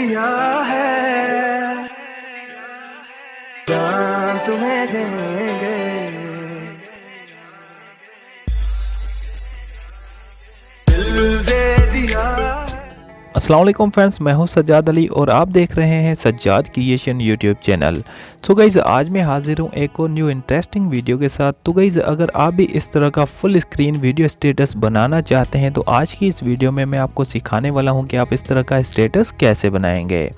दिया है जान तुम्हें देंगे। दिल दे दिया। अस्सलाम वालेकुम फ्रेंड्स, मैं हूं सज्जाद अली और आप देख रहे हैं Sajjad creation YouTube channel. So guys, आज मैं हाजिर हूं एक और न्यू इंटरेस्टिंग वीडियो के साथ। तो गाइज़, अगर आप भी इस तरह का फुल स्क्रीन वीडियो स्टेटस बनाना चाहते हैं तो आज की इस वीडियो में मैं आपको सिखाने वाला हूं कि आप इस तरह का स्टेटस कैसे बनाएंगे।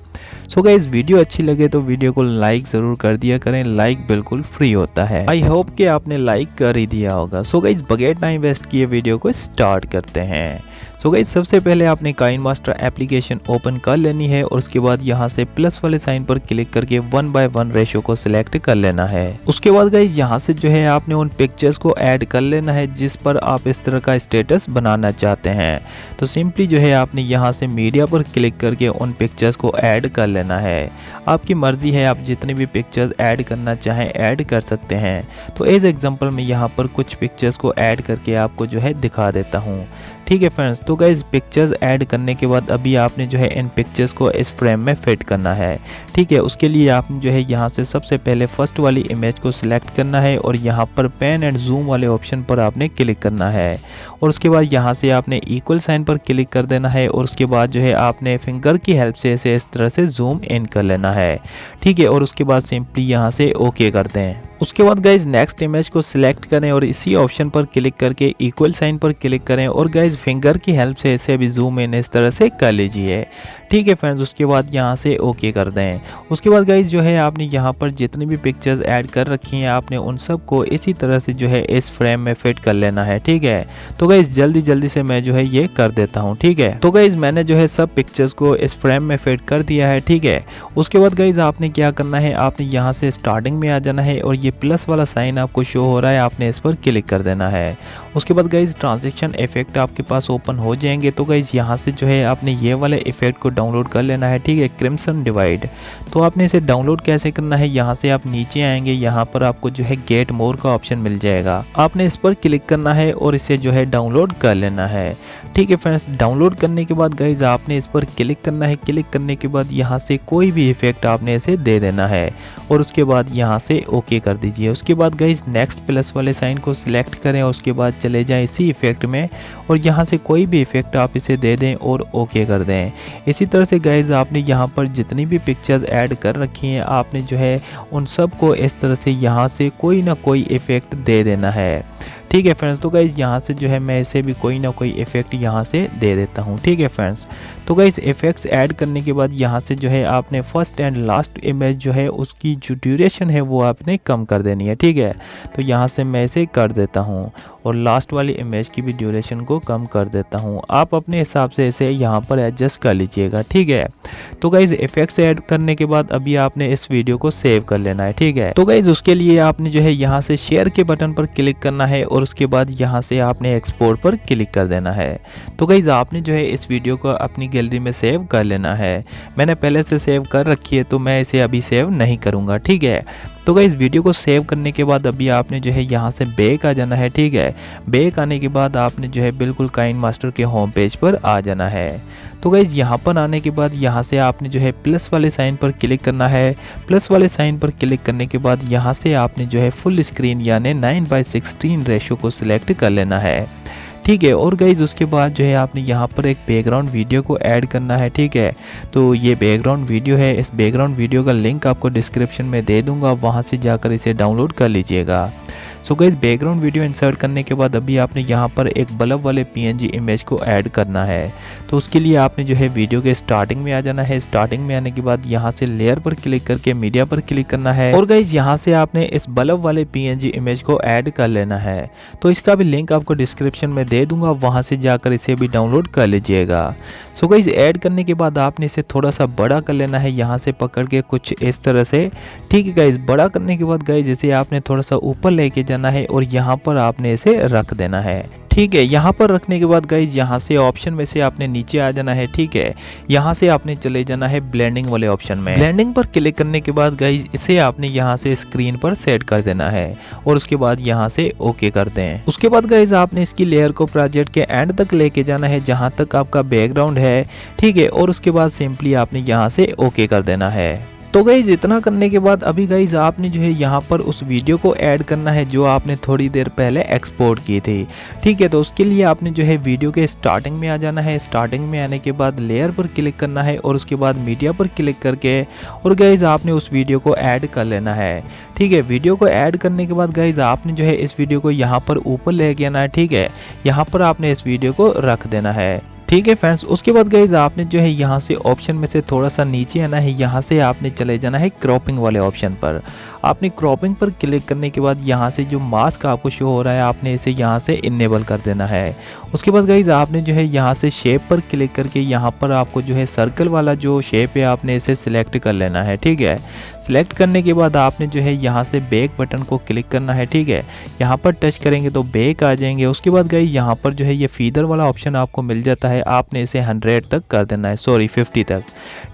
सो गाइज़, वीडियो अच्छी लगे तो वीडियो को लाइक ज़रूर कर दिया करें, लाइक बिल्कुल फ्री होता है। आई होप कि आपने लाइक कर ही दिया होगा। सो गाइज़, बगैर टाइम वेस्ट किए वीडियो को स्टार्ट करते हैं। सो गाइज़, सबसे पहले आपने काइनमास्टर एप्लीकेशन ओपन कर लेनी है और उसके बाद यहाँ से प्लस वाले साइन पर क्लिक करके 1:1 रेशो को सिलेक्ट कर लेना है। उसके बाद गाइज़, यहाँ से जो है आपने उन पिक्चर्स को ऐड कर लेना है जिस पर आप इस तरह का स्टेटस बनाना चाहते हैं। तो सिंपली जो है आपने यहाँ से मीडिया पर क्लिक करके उन पिक्चर्स को ऐड कर लेना है। आपकी मर्जी है, आप जितनी भी पिक्चर्स ऐड करना चाहें ऐड कर सकते हैं। तो एज एग्जांपल मैं यहाँ पर कुछ पिक्चर्स को ऐड करके आपको जो है दिखा देता हूँ। ठीक है फ्रेंड्स, तो गाइस पिक्चर्स ऐड करने के बाद अभी आपने जो है इन पिक्चर्स को इस फ्रेम में फिट करना है। ठीक है, उसके लिए आपने जो है यहाँ से सबसे पहले फर्स्ट वाली इमेज को सिलेक्ट करना है और यहाँ पर पेन एंड जूम वाले ऑप्शन पर आपने क्लिक करना है और उसके बाद यहाँ से आपने इक्वल साइन पर क्लिक कर देना है और उसके बाद जो है आपने फिंगर की हेल्प से इसे इस तरह से जूम इन कर लेना है। ठीक है, और उसके बाद सिंपली यहाँ से ओके कर दें। उसके बाद गाइज नेक्स्ट इमेज को सिलेक्ट करें और इसी ऑप्शन पर क्लिक करके इक्वल साइन पर क्लिक करें और गाइज फिंगर की हेल्प से इसे भी जूम इन इस तरह से कर लीजिए। ठीक है फ्रेंड्स, उसके बाद यहाँ से ओके कर दें। उसके बाद गाइज जो है आपने यहाँ पर जितनी भी पिक्चर्स ऐड कर रखी हैं आपने उन सब को इसी तरह से जो है इस फ्रेम में फिट कर लेना है। ठीक है, तो गाइज जल्दी से मैं जो है ये कर देता हूँ। ठीक है, तो गाइज मैंने जो है सब पिक्चर्स को इस फ्रेम में फिट कर दिया है। ठीक है, उसके बाद गाइज आपने क्या करना है, आपने यहाँ से स्टार्टिंग में आ जाना है और ये प्लस वाला साइन आपको शो हो रहा है, आपने इस पर क्लिक कर देना है। उसके बाद गाइज ट्रांजैक्शन इफेक्ट आपके पास ओपन हो जाएंगे। तो गाइज यहाँ से जो है आपने ये वाले इफेक्ट को डाउनलोड कर लेना है। ठीक है, क्रिम्सन डिवाइड। तो आपने इसे डाउनलोड कैसे करना है, यहाँ से आप नीचे आएंगे, यहाँ पर आपको जो है गेट मोर का ऑप्शन मिल जाएगा, आपने इस पर क्लिक करना है और इसे जो है डाउनलोड कर लेना है। ठीक है फ्रेंड्स, डाउनलोड करने के बाद गाइज आपने इस पर क्लिक करना है। क्लिक करने के बाद यहाँ से कोई भी इफेक्ट आपने इसे दे देना है और उसके बाद यहाँ से ओके कर दीजिए। उसके बाद गाइज नेक्स्ट प्लस वाले साइन को सिलेक्ट करें और उसके बाद चले जाएं इसी इफेक्ट में और यहाँ से कोई भी इफेक्ट आप इसे दे दें और ओके कर दें। इसी तरह से गाइज आपने यहाँ पर जितनी भी पिक्चर्स ऐड कर रखी हैं आपने जो है उन सब को इस तरह से यहाँ से कोई ना कोई इफेक्ट दे देना है। ठीक है फ्रेंड्स, तो गाइज यहाँ से जो है मैं इसे भी कोई ना कोई इफेक्ट यहाँ से दे देता हूँ। ठीक है फ्रेंड्स, तो गाइज इफेक्ट्स ऐड करने के बाद यहाँ से जो है आपने फर्स्ट एंड लास्ट इमेज जो है उसकी जो ड्यूरेशन है वो आपने कम कर देनी है। ठीक है, तो यहाँ से मैं इसे कर देता हूँ और लास्ट वाली इमेज की भी ड्यूरेशन को कम कर देता हूँ। आप अपने हिसाब से इसे यहाँ पर एडजस्ट कर लीजिएगा। ठीक है, तो गाइज इफेक्ट्स ऐड करने के बाद अभी आपने इस वीडियो को सेव कर लेना है। ठीक है, तो गाइज उसके लिए आपने जो है यहाँ से शेयर के बटन पर क्लिक करना है और उसके बाद यहाँ से आपने एक्सपोर्ट पर क्लिक कर देना है। तो गाइज आपने जो है इस वीडियो को अपनी गैलरी में सेव कर लेना है। मैंने पहले से सेव कर रखी है तो मैं इसे अभी सेव नहीं करूँगा। ठीक है, तो गाइस वीडियो को सेव करने के बाद अभी आपने जो है यहाँ से बैक आ जाना है। ठीक है, बैक आने के बाद आपने जो है बिल्कुल काइनमास्टर के होम पेज पर आ जाना है। तो गाइस यहाँ पर आने के बाद यहाँ से आपने जो है प्लस वाले साइन पर क्लिक करना है। प्लस वाले साइन पर क्लिक करने के बाद यहाँ से आपने जो है फुल स्क्रीन यानी 9:16 रेशो को सिलेक्ट कर लेना है। ठीक है, और गाइज उसके बाद जो है आपने यहाँ पर एक बैकग्राउंड वीडियो को ऐड करना है। ठीक है, तो ये बैकग्राउंड वीडियो है, इस बैकग्राउंड वीडियो का लिंक आपको डिस्क्रिप्शन में दे दूंगा, वहाँ से जाकर इसे डाउनलोड कर लीजिएगा। So guys background video insert करने के बाद अभी आपने यहाँ पर एक बल्ब वाले PNG इमेज को ऐड करना है। तो उसके लिए आपने जो है वीडियो के स्टार्टिंग में आ जाना है। स्टार्टिंग में आने के बाद यहाँ से लेयर पर क्लिक करके मीडिया पर क्लिक करना है और गाइस यहाँ से आपने इस बल्ब वाले PNG इमेज को ऐड कर लेना है। तो इसका भी लिंक आपको डिस्क्रिप्शन में दे दूंगा, वहाँ से जाकर इसे भी डाउनलोड कर लीजिएगा। सो गाइस ऐड करने के बाद आपने इसे थोड़ा सा बड़ा कर लेना है, यहाँ से पकड़ के कुछ इस तरह से। ठीक है गाइस, बड़ा करने के बाद गाइस इसे आपने थोड़ा सा ऊपर लेके जाना है और यहाँ पर आपने इसे रख देना है। ठीक है, यहाँ पर रखने के बाद गाइज यहाँ से ऑप्शन में से आपने नीचे आ जाना है। ठीक है, यहाँ से आपने चले जाना है ब्लेंडिंग वाले ऑप्शन में। ब्लेंडिंग पर क्लिक करने के बाद गाइज इसे आपने यहाँ से स्क्रीन पर सेट कर देना है और उसके बाद यहाँ से ओके कर दें। उसके बाद गाइज आपने इसकी लेयर को प्रोजेक्ट के एंड तक लेके जाना है जहाँ तक आपका बैकग्राउंड है। ठीक है, और उसके बाद सिंपली आपने यहाँ से ओके कर देना है। तो गाइज इतना करने के बाद अभी गाइज आपने जो है यहाँ पर उस वीडियो को ऐड करना है जो आपने थोड़ी देर पहले एक्सपोर्ट की थी। ठीक है, तो उसके लिए आपने जो है वीडियो के स्टार्टिंग में आ जाना है। स्टार्टिंग में आने के बाद लेयर पर क्लिक करना है और उसके बाद मीडिया पर क्लिक करके और गाइज आपने उस वीडियो को ऐड कर लेना है। ठीक है, वीडियो को ऐड करने के बाद गाइज आपने जो है इस वीडियो को यहाँ पर ऊपर लेके आना है। ठीक है, यहाँ पर आपने इस वीडियो को रख देना है। ठीक है फ्रेंड्स, उसके बाद गाइज आपने जो है यहाँ से ऑप्शन में से थोड़ा सा नीचे आना है। यहाँ से आपने चले जाना है क्रॉपिंग वाले ऑप्शन पर। आपने क्रॉपिंग पर क्लिक करने के बाद यहाँ से जो मास्क आपको शो हो रहा है आपने इसे यहाँ से इनेबल कर देना है। उसके बाद गाइज आपने जो है यहाँ से शेप पर क्लिक करके यहाँ पर आपको जो है सर्कल वाला जो शेप है आपने इसे सिलेक्ट कर लेना है। ठीक है, सिलेक्ट करने के बाद आपने जो है यहाँ से बैक बटन को क्लिक करना है। ठीक है, यहाँ पर टच करेंगे तो बैक आ जाएंगे। उसके बाद गाइज यहाँ पर जो है ये फीदर वाला ऑप्शन आपको मिल जाता है, आपने इसे 100 तक कर देना है, सॉरी 50 तक।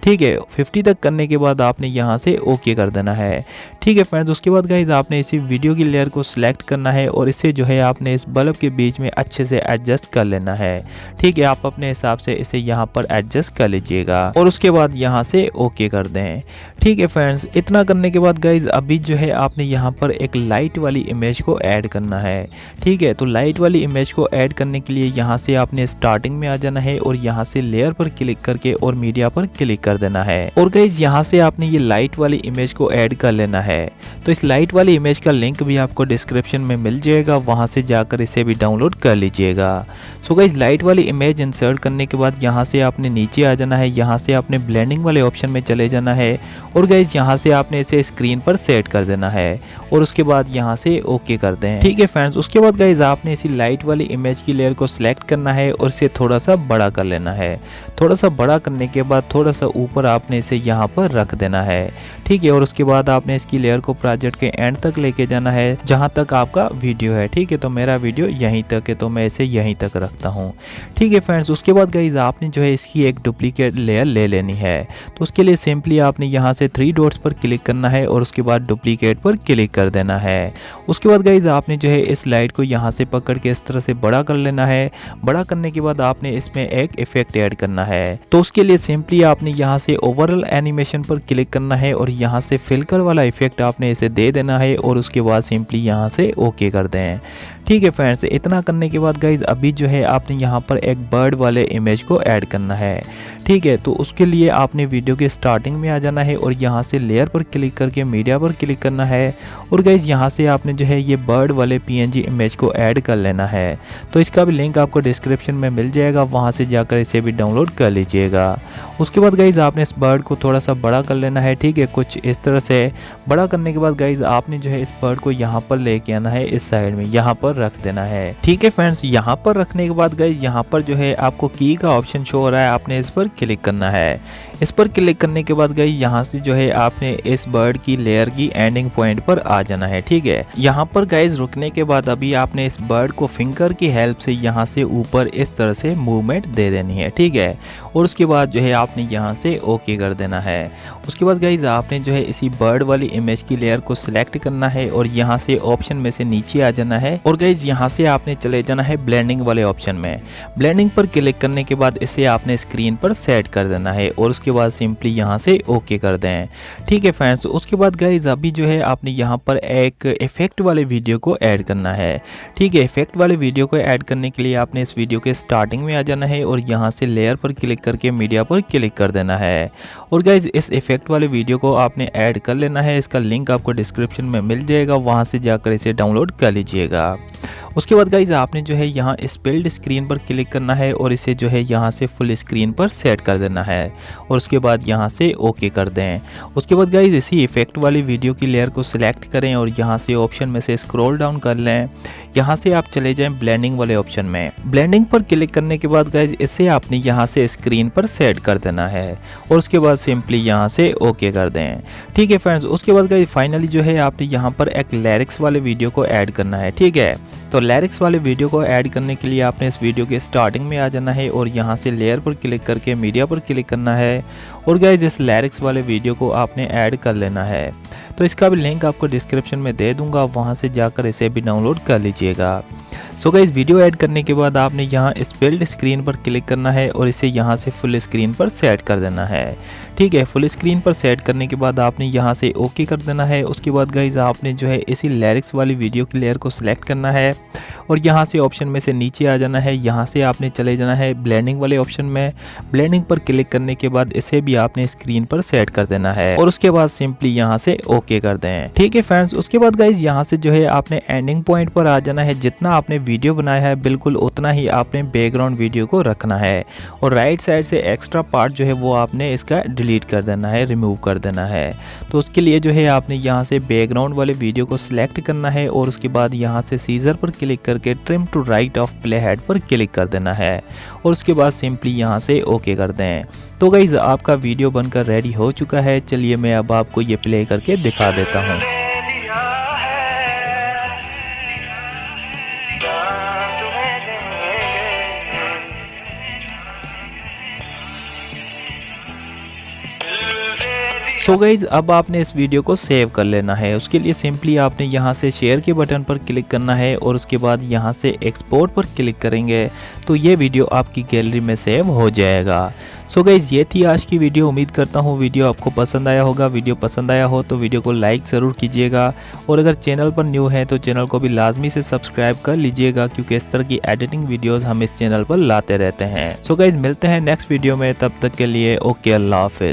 ठीक है, 50 तक करने के बाद आपने यहाँ से ओके कर देना है। ठीक है फ्रेंड्स, उसके बाद गाइज आपने इसी वीडियो की लेयर को सिलेक्ट करना है और इसे जो है आपने इस बल्ब के बीच में अच्छे से एडजस्ट कर लेना है। ठीक है, आप अपने हिसाब से इसे यहाँ पर एडजस्ट कर लीजिएगा और उसके बाद यहाँ से ओके कर दें। ठीक है फ्रेंड्स, इतना करने के बाद गाइज अभी जो है आपने यहाँ पर एक लाइट वाली इमेज को ऐड करना है। ठीक है, तो लाइट वाली इमेज को ऐड करने के लिए यहाँ से आपने स्टार्टिंग में आ जाना है और यहाँ से लेयर पर क्लिक करके और मीडिया पर क्लिक कर देना है और गाइज यहाँ से आपने ये लाइट वाली इमेज को ऐड कर लेना है। तो इस लाइट वाली इमेज का लिंक भी आपको डिस्क्रिप्शन में मिल जाएगा, वहां से जाकर इसे भी डाउनलोड कर लीजिएगा। सो गाइज लाइट वाली इमेज इंसर्ट करने के बाद यहाँ से आपने नीचे आ जाना है। यहाँ से आपने ब्लेंडिंग वाले ऑप्शन में चले जाना है और गाइज यहाँ से आपने इसे स्क्रीन पर सेट कर देना है और उसके बाद यहाँ से ओके कर दें। ठीक है फ्रेंड्स, उसके बाद गाइज आपने इसी लाइट वाली इमेज की लेयर को सिलेक्ट करना है और इसे थोड़ा सा बड़ा कर लेना है। थोड़ा सा बड़ा करने के बाद थोड़ा सा ऊपर आपने इसे यहाँ पर रख देना है। ठीक है, और उसके बाद आपने इसकी लेयर को प्रोजेक्ट के एंड तक लेके जाना है जहां तक आपका वीडियो है। ठीक है, तो मेरा वीडियो यहीं तक है तो मैं इसे यहीं तक रखता हूं। ठीक है फ्रेंड्स, उसके बाद गाइज आपने जो है इसकी एक डुप्लीकेट लेयर ले लेनी है। तो उसके लिए सिंपली आपने यहां से 3 डॉट्स पर क्लिक करना है और उसके बाद डुप्लीकेट पर क्लिक कर देना है। उसके बाद गाइज आपने जो है इस लाइट को यहाँ से पकड़ के इस तरह से बड़ा कर लेना है। बड़ा करने के बाद आपने इसमें एक इफेक्ट ऐड करना है। तो उसके लिए सिंपली आपने यहाँ से ओवरऑल एनिमेशन पर क्लिक करना है और यहाँ से फिल्कर वाला इफेक्ट आपने इसे दे देना है और उसके बाद सिंपली यहाँ से ओके कर दें। ठीक है फ्रेंड्स, इतना करने के बाद गाइज अभी जो है आपने यहाँ पर एक बर्ड वाले इमेज को ऐड करना है। ठीक है, तो उसके लिए आपने वीडियो के स्टार्टिंग में आ जाना है और यहाँ से लेयर पर क्लिक करके मीडिया पर क्लिक करना है और गाइज यहाँ से आपने जो है ये बर्ड वाले PNG इमेज को ऐड कर लेना है। तो इसका भी लिंक आपको डिस्क्रिप्शन में मिल जाएगा, वहाँ से जाकर इसे भी डाउनलोड कर लीजिएगा। उसके बाद गाइज आपने इस बर्ड को थोड़ा सा बड़ा कर लेना है। ठीक है, कुछ इस तरह से बड़ा करने के बाद गाइज आपने जो है इस बर्ड को यहाँ पर लेके आना है, इस साइड में यहाँ पर रख देना है। ठीक है फ्रेंड्स, यहाँ पर रखने के बाद गाइज यहाँ पर जो है आपको की का ऑप्शन शो हो रहा है, आपने इस पर क्लिक करना है। इस पर क्लिक करने के बाद गाइज यहाँ से जो है आपने इस बर्ड की लेयर की एंडिंग पॉइंट पर आ जाना है। ठीक है, यहाँ पर गाइज रुकने के बाद अभी आपने इस बर्ड को फिंगर की हेल्प से यहाँ से ऊपर इस तरह से मूवमेंट दे देनी है। ठीक है, और उसके बाद जो है आपने यहाँ से ओके कर देना है। उसके बाद गाइज आपने जो है इसी बर्ड वाली इमेज की लेयर को सिलेक्ट करना है और यहाँ से ऑप्शन में से नीचे आ जाना है और गाइज यहाँ से आपने चले जाना है ब्लेंडिंग वाले ऑप्शन में। ब्लेंडिंग पर क्लिक करने के बाद इसे आपने स्क्रीन पर सेट कर देना है और उसके बाद सिंपली यहाँ से ओके कर दें। ठीक है फ्रेंड्स, उसके बाद गाइज अभी जो है आपने यहाँ पर एक इफेक्ट वाले वीडियो को ऐड करना है। ठीक है, इफेक्ट वाले वीडियो को ऐड करने के लिए आपने इस वीडियो के स्टार्टिंग में आ जाना है और यहाँ से लेयर पर क्लिक करके मीडिया पर क्लिक कर देना है और गाइज इस इफेक्ट वाले वीडियो को आपने ऐड कर लेना है। इसका लिंक आपको डिस्क्रिप्शन में मिल जाएगा, वहाँ से जाकर इसे डाउनलोड कर लीजिएगा। उसके बाद गाइज आपने जो है यहाँ स्प्लिट स्क्रीन पर क्लिक करना है और इसे जो है यहाँ से फुल स्क्रीन पर सेट कर देना है और उसके बाद यहाँ से ओके कर दें। उसके बाद गाइज इसी इफेक्ट वाली वीडियो की लेयर को सिलेक्ट करें और यहाँ से ऑप्शन में से स्क्रॉल डाउन कर लें। यहाँ से आप चले जाएं ब्लेंडिंग वाले ऑप्शन में। ब्लेंडिंग पर क्लिक करने के बाद गाइज इसे आपने यहाँ से स्क्रीन पर सेट कर देना है और उसके बाद सिंपली यहाँ से ओके कर दें। ठीक है फ्रेंड्स, उसके बाद गाइज फाइनली जो है आपने यहाँ पर एक लिरिक्स वाले वीडियो को ऐड करना है। ठीक है, तो लिरिक्स वाले वीडियो को ऐड करने के लिए आपने इस वीडियो के स्टार्टिंग में आ जाना है और यहाँ से लेयर पर क्लिक करके मीडिया पर क्लिक करना है और गाइज इस लिरिक्स वाले वीडियो को आपने ऐड कर लेना है। तो इसका भी लिंक आपको डिस्क्रिप्शन में दे दूंगा, वहाँ से जाकर इसे भी डाउनलोड कर लीजिएगा। सो गाइस वीडियो ऐड करने के बाद आपने यहाँ इस बिल्ड स्क्रीन पर क्लिक करना है और इसे यहाँ से फुल स्क्रीन पर सेट कर देना है। ठीक है, फुल स्क्रीन पर सेट करने के बाद आपने यहाँ से ओके कर देना है। उसके बाद गाइस आपने जो है इसी लिरिक्स वाली वीडियो की लेयर को सिलेक्ट करना है और यहाँ से ऑप्शन में से नीचे आ जाना है। यहाँ से आपने चले जाना है ब्लेंडिंग वाले ऑप्शन में। ब्लेंडिंग पर क्लिक करने के बाद इसे भी आपने स्क्रीन पर सेट कर देना है और उसके बाद सिंपली यहाँ से ओके कर दें। ठीक है फ्रेंड्स, उसके बाद गाइस यहाँ से जो है आपने एंडिंग पॉइंट पर आ जाना है। जितना आपने वीडियो बनाया है बिल्कुल उतना ही आपने बैकग्राउंड वीडियो को रखना है और राइट साइड से एक्स्ट्रा पार्ट जो है वो आपने इसका डिलीट कर देना है, रिमूव कर देना है। तो उसके लिए जो है आपने यहाँ से बैकग्राउंड वाले वीडियो को सिलेक्ट करना है और उसके बाद यहाँ से सीजर पर क्लिक करके trim to right of playhead पर क्लिक कर देना है और उसके बाद सिंपली यहाँ से ओके कर दें। तो गाइज आपका वीडियो बनकर रेडी हो चुका है। चलिए मैं अब आपको ये प्ले करके दिखा देता हूँ। सो गाइज अब आपने इस वीडियो को सेव कर लेना है। उसके लिए सिंपली आपने यहाँ से शेयर के बटन पर क्लिक करना है और उसके बाद यहाँ से एक्सपोर्ट पर क्लिक करेंगे तो ये वीडियो आपकी गैलरी में सेव हो जाएगा। सो गाइज ये थी आज की वीडियो। उम्मीद करता हूँ वीडियो आपको पसंद आया होगा। वीडियो पसंद आया हो तो वीडियो को लाइक ज़रूर कीजिएगा और अगर चैनल पर न्यू है तो चैनल को भी लाजमी से सब्सक्राइब कर लीजिएगा क्योंकि इस तरह की एडिटिंग वीडियोस हम इस चैनल पर लाते रहते हैं। सो गाइज मिलते हैं नेक्स्ट वीडियो में, तब तक के लिए ओके, अल्लाह हाफिज़।